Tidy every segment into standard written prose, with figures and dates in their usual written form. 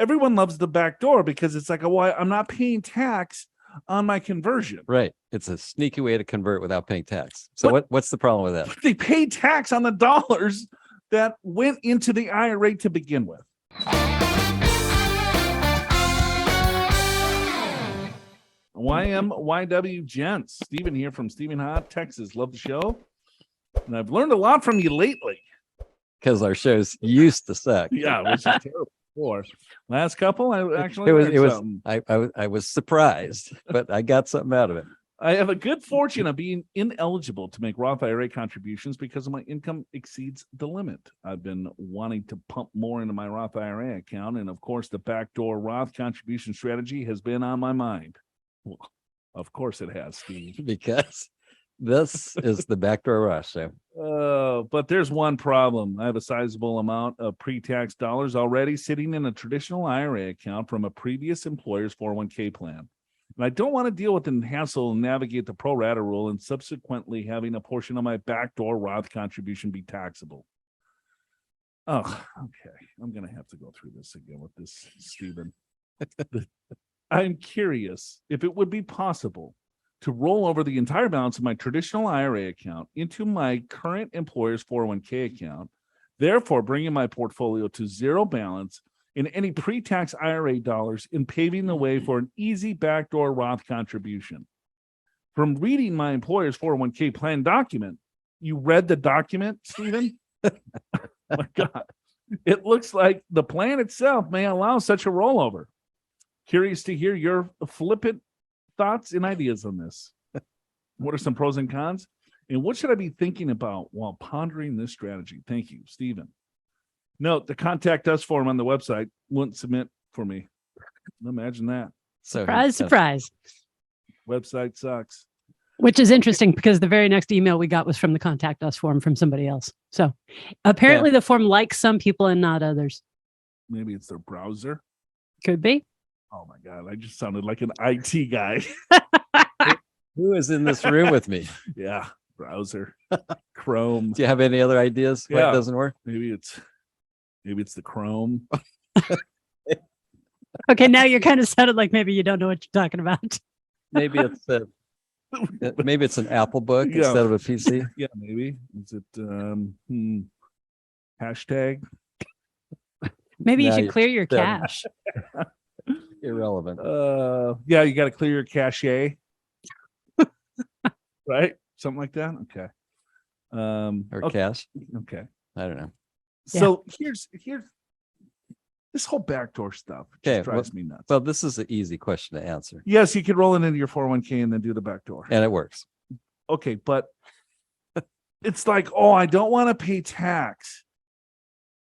everyone loves the back door because it's like, I'm not paying tax on my conversion. Right. It's a sneaky way to convert without paying tax. So what's the problem with that? They pay tax on the dollars that went into the IRA to begin with. YMYW Gents. Stephen here from Stephen Hot, Texas. Love the show. And I've learned a lot from you lately. Because our shows used to suck. Yeah, which is terrible. Before. Last couple, I actually I was surprised, but I got something out of it. I have a good fortune of being ineligible to make Roth IRA contributions because my income exceeds the limit. I've been wanting to pump more into my Roth IRA account, and of course, the Backdoor Roth contribution strategy has been on my mind. Well, of course it has, Steve. Because this is the Backdoor Roth show. But there's one problem. I have a sizable amount of pre-tax dollars already sitting in a traditional IRA account from a previous employer's 401k plan. And I don't want to deal with the hassle and navigate the pro rata rule and subsequently having a portion of my Backdoor Roth contribution be taxable. Oh, okay. I'm going to have to go through this again with this, Stephen. I'm curious if it would be possible to roll over the entire balance of my traditional IRA account into my current employer's 401k account, therefore bringing my portfolio to zero balance in any pre-tax IRA dollars and paving the way for an easy Backdoor Roth contribution. From reading my employer's 401k plan document, you read the document, Stephen? Oh my God. It looks like the plan itself may allow such a rollover. Curious to hear your flippant thoughts and ideas on this. What are some pros and cons? And what should I be thinking about while pondering this strategy? Thank you, Stephen. Note, the contact us form on the website wouldn't submit for me. Imagine that. Surprise. Website sucks. Which is interesting because the very next email we got was from the contact us form from somebody else. So apparently the form likes some people and not others. Maybe it's their browser. Could be. Oh my God, I just sounded like an IT guy. Who is in this room with me? Yeah, browser. Chrome. Do you have any other ideas why it doesn't work? Maybe it's the Chrome. Okay, now you're kind of sounded like maybe you don't know what you're talking about. Maybe it's an Apple book instead of a PC. Yeah, maybe. Is it hashtag? Maybe you should clear your cache. Irrelevant. Yeah, you got to clear your cache. Right? Something like that. Okay. Or cash. Okay. I don't know. So here's this whole backdoor stuff. Just drives me nuts. Well, this is an easy question to answer. Yes, you could roll it into your 401k and then do the backdoor. And it works. Okay, but it's like, I don't want to pay tax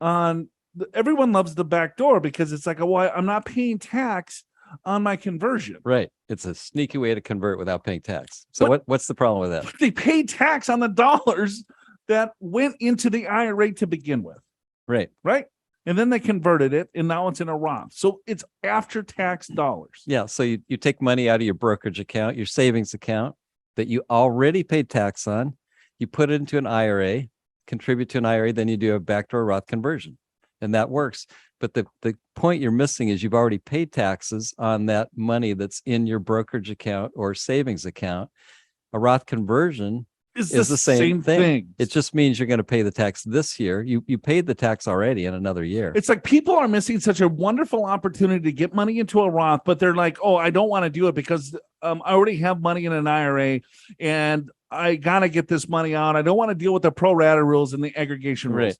on. Everyone loves the back door because it's like, I'm not paying tax on my conversion. Right. It's a sneaky way to convert without paying tax. So what's the problem with that? They pay tax on the dollars that went into the IRA to begin with. Right. Right. And then they converted it and now it's in a Roth. So it's after tax dollars. Yeah. So you take money out of your brokerage account, your savings account that you already paid tax on. You put it into an IRA, contribute to an IRA, then you do a Backdoor Roth conversion. And that works. But the point you're missing is you've already paid taxes on that money that's in your brokerage account or savings account. A Roth conversion is the same thing. It just means you're going to pay the tax this year. You paid the tax already in another year. It's like people are missing such a wonderful opportunity to get money into a Roth, but they're like, I don't want to do it because I already have money in an IRA and I got to get this money out. I don't want to deal with the pro rata rules and the aggregation rules. Right.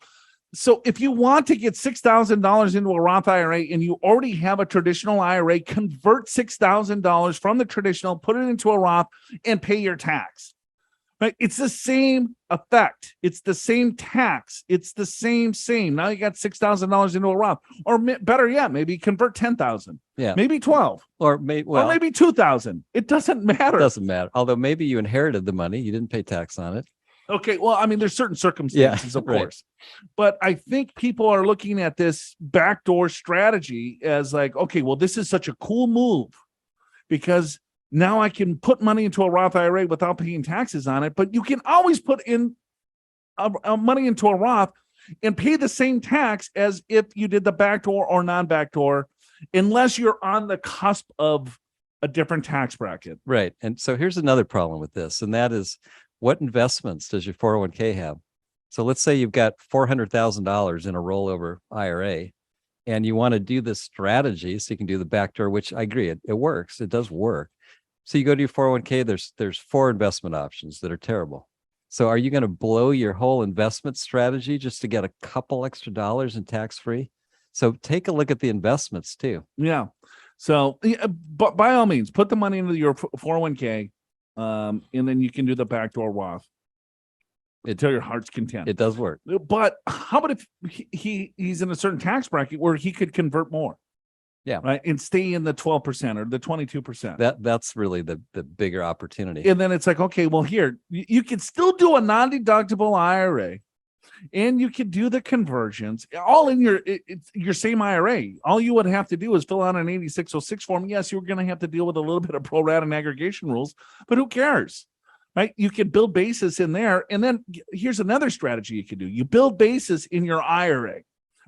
So if you want to get $6,000 into a Roth IRA and you already have a traditional IRA, convert $6,000 from the traditional, put it into a Roth and pay your tax. Right? It's the same effect. It's the same tax. It's the same. Now you got $6,000 into a Roth, or better yet, maybe convert 10,000. Yeah, maybe 12, or maybe 2,000. It doesn't matter. It doesn't matter. Although maybe you inherited the money, you didn't pay tax on it. Okay, well, I mean, there's certain circumstances, of course, but I think people are looking at this backdoor strategy as like, okay, well, this is such a cool move because now I can put money into a Roth IRA without paying taxes on it, but you can always put in money into a Roth and pay the same tax as if you did the backdoor or non-backdoor unless you're on the cusp of a different tax bracket. Right. And so here's another problem with this, and that is, what investments does your 401k have? So let's say you've got $400,000 in a rollover IRA, and you want to do this strategy so you can do the backdoor, which I agree, it works. It does work. So you go to your 401k, there's 4 investment options that are terrible. So are you going to blow your whole investment strategy just to get a couple extra dollars in tax-free? So take a look at the investments too. Yeah. So, but by all means, put the money into your 401k, and then you can do the backdoor Roth until your heart's content. It does work. But how about if he's in a certain tax bracket where he could convert more? Yeah. Right. And stay in the 12% or the 22%. That's really the bigger opportunity. And then it's like, okay, well, here you can still do a non-deductible IRA, and you can do the conversions all in your same IRA. All you would have to do is fill out an 8606 form. Yes, you're going to have to deal with a little bit of pro rata and aggregation rules, but who cares? Right? You can build basis in there. And then here's another strategy you could do. You build basis in your IRA,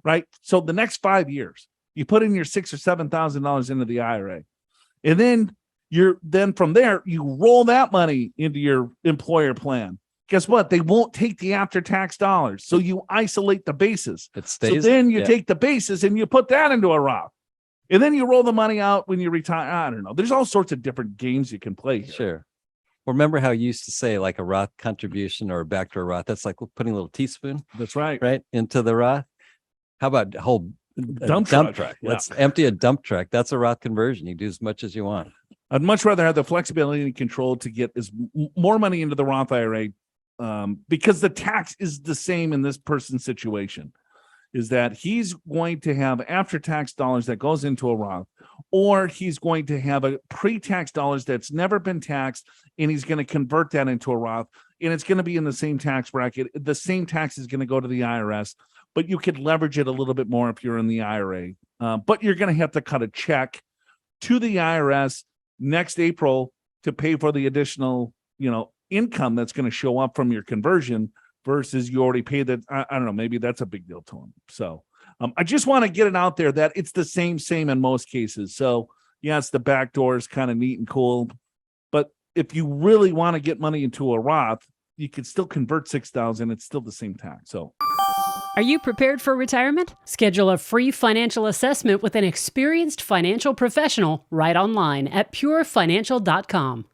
right? So the next 5 years, you put in your $6,000 or $7,000 into the IRA. And then from there, you roll that money into your employer plan. Guess what? They won't take the after-tax dollars. So you isolate the basis. It stays. So then you take the basis and you put that into a Roth. And then you roll the money out when you retire. I don't know. There's all sorts of different games you can play here. Sure. Well, remember how you used to say like a Roth contribution or a backdoor Roth? That's like putting a little teaspoon. That's right. Right into the Roth. How about a whole dump truck? Yeah. Let's empty a dump truck. That's a Roth conversion. You do as much as you want. I'd much rather have the flexibility and control to get more money into the Roth IRA, because the tax is the same in this person's situation. Is that he's going to have after-tax dollars that goes into a Roth, or he's going to have a pre-tax dollars that's never been taxed, and he's going to convert that into a Roth, and it's going to be in the same tax bracket. The same tax is going to go to the IRS, but you could leverage it a little bit more if you're in the IRA. But you're going to have to cut a check to the IRS next April to pay for the additional, income that's going to show up from your conversion, versus you already paid that. I don't know, maybe that's a big deal to him. So I just want to get it out there that it's the same in most cases. So yes, the back door is kind of neat and cool, but if you really want to get money into a Roth, you can still convert 6,000. It's still the same tax. So Are you prepared for retirement? Schedule a free financial assessment with an experienced financial professional right online at purefinancial.com.